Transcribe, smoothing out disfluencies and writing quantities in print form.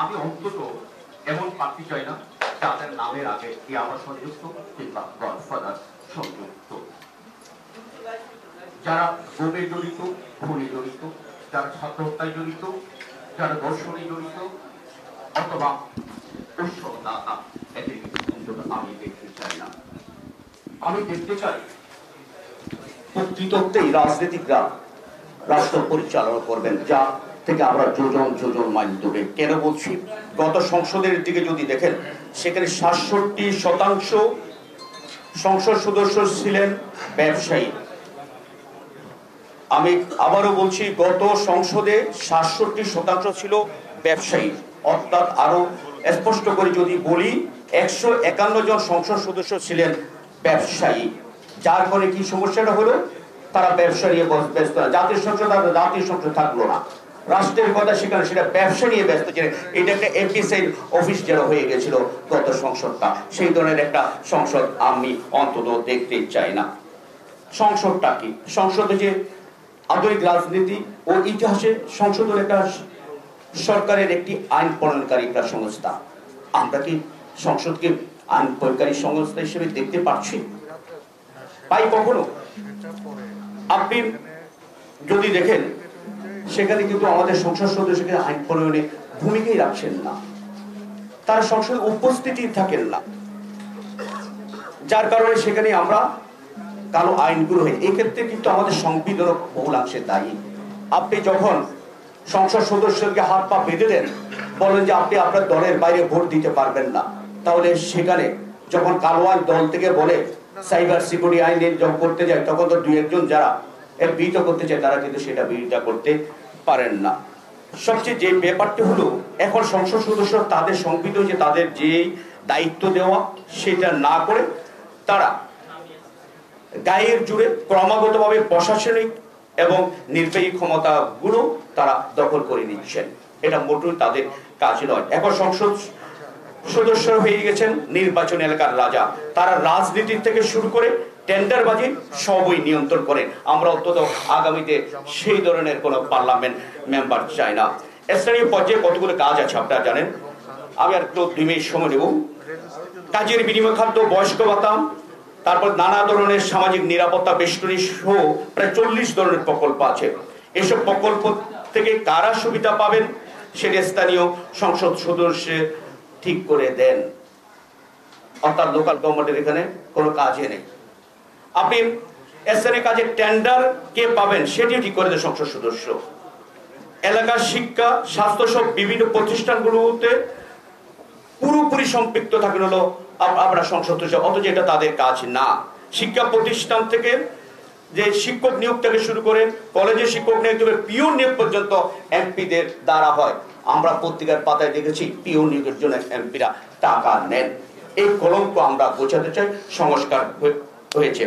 আমি অন্তত এমন প্রার্থী চাই না যাদের নামের আগে ইয়াবা সংযুক্ত কিংবা গডফাদার সংযুক্ত। যারা গোমে জড়িত, খুনে জড়িত, যারা ছাত্র হত্যায় জড়িত, যারা ধর্ষণে জড়িত অথবা উৎসবদাতা, এদের অন্তত আমি দেখতে চাই না। আমি দেখতে চাই প্রকৃততেই রাজনীতিকরা রাষ্ট্র পরিচালনা করবেন, যা থেকে আমরা যোজন যোজন মাইল দূরে। কেন বলছি? গত সংসদের দিকে যদি দেখেন, সেখানে ৬৭% সংসদ সদস্য ছিলেন ব্যবসায়ী। আমি আবারও বলছি, গত সংসদে ৬৭% ছিল ব্যবসায়ী। অর্থাৎ আরো স্পষ্ট করে যদি বলি, ১৫১ জন সংসদ সদস্য ছিলেন ব্যবসায়ী। যার ফলে কি সমস্যাটা হলো? তারা ব্যবসা নিয়ে ব্যস্ত না। জাতীয় সংসদ জাতীয় সংসদ থাকলো না, রাষ্ট্রের কথা সেখানে সেটা ব্যবসা নিয়ে ব্যস্ত ছিলেন। এটা একটা এপিসির অফিস যেন হয়ে গেছিল গত সংসদটা। সেই ধরনের একটা সংসদ আমি অন্তত দেখতে চাই না। সংসদটা কি? সংসদে যে আধুনিক রাজনীতি ও ইতিহাসে সংসদ হল একটা সরকারের একটি আইন প্রণয়নকারী একটা সংস্থা। আমরা কি সংসদকে আইন প্রণয়নকারী সংস্থা হিসেবে দেখতে পাচ্ছি? পাই কখনো? আপনি যদি দেখেন, সেখানে কিন্তু আমাদের সংসদ সদস্যকে আইন প্রণয়নে ভূমিকাই রাখছেন না, তারা সংসদে উপস্থিতি থাকেন না, যার কারণে সেখানে আমরা কালো আইনগুলো হয়। এক্ষেত্রে কিন্তু আমাদের সংবিধান বহুলাংশে দায়ী। আপনি যখন সংসদ সদস্যকে হাত পা বেঁধে দেন, বলেন যে আপনি আপনার দলের বাইরে ভোট দিতে পারবেন না, তাহলে সেখানে যখন কালো আইন দল থেকে বলে সাইবার সিকিউরিটি আইন যখন করতে যায়, তখন তো দুই একজন যারা এর বিরোধিতা করতে চায়, তারা কিন্তু সেটা বিরোধিতা করতে পারেন না। সবচেয়ে যে ব্যাপারটি হলো, এখন সংসদ সদস্য তাদের সংবিধান যে তাদের যে দায়িত্ব দেওয়া সেটা না করে তারা গায়ের জুড়ে ক্রমাগতভাবে প্রশাসনিক এবং নির্বাহী ক্ষমতাগুলো তারা দখল করে নিচ্ছেন। এটা মোটেও তাদের কাজ নয়। এখন সংসদ সদস্য হয়ে গেছেন নির্বাচন এলাকার রাজা। তারা রাজনীতি থেকে শুরু করে টেন্ডারবাজি সবই নিয়ন্ত্রণ করেন। আমরা অন্তত আগামীতে সেই ধরনের কোন পার্লামেন্ট মেম্বার চাই না। স্থানীয় পর্যায়ে কতগুলো কাজ আছে আপনারা জানেন। আমি আর একটু 2 মিনিট সময় নেব। কাজের বিনিময় খাদ্য, বয়স্ক ভাতা, তারপর নানা ধরনের সামাজিক নিরাপত্তা বেষ্টনী সহ প্রায় 40 ধরনের প্রকল্প আছে। এসব প্রকল্প থেকে কারা সুবিধা পাবেন সেটা স্থানীয় সংসদ সদস্য ঠিক করে দেন। অর্থাৎ লোকাল গভর্নমেন্টের এখানে কোনো কাজে নেই। আপনি স্থানীয় কাজের টেন্ডার কে পাবেন সেটিও ঠিক করে দেন সংসদ সদস্য। এলাকার শিক্ষা, স্বাস্থ্য সব বিভিন্ন প্রতিষ্ঠানগুলোতে পুরোপুরি সম্পৃক্ত থাকেন হলো আমরা সংসদ সদস্য, অথচ এটা তাদের কাজ না। শিক্ষা প্রতিষ্ঠান থেকে যে শিক্ষক নিয়োগ থেকে শুরু করে কলেজে শিক্ষক নিয়োগ থেকে পিওন নিয়োগ পর্যন্ত এমপিদের দ্বারা হয়। আমরা পত্রিকার পাতায় দেখেছি পিওন নিয়োগের জন্য এমপিরা টাকা নেন। এই কলঙ্ক আমরা বোঝাতে চাই, সংস্কার হয়েছে।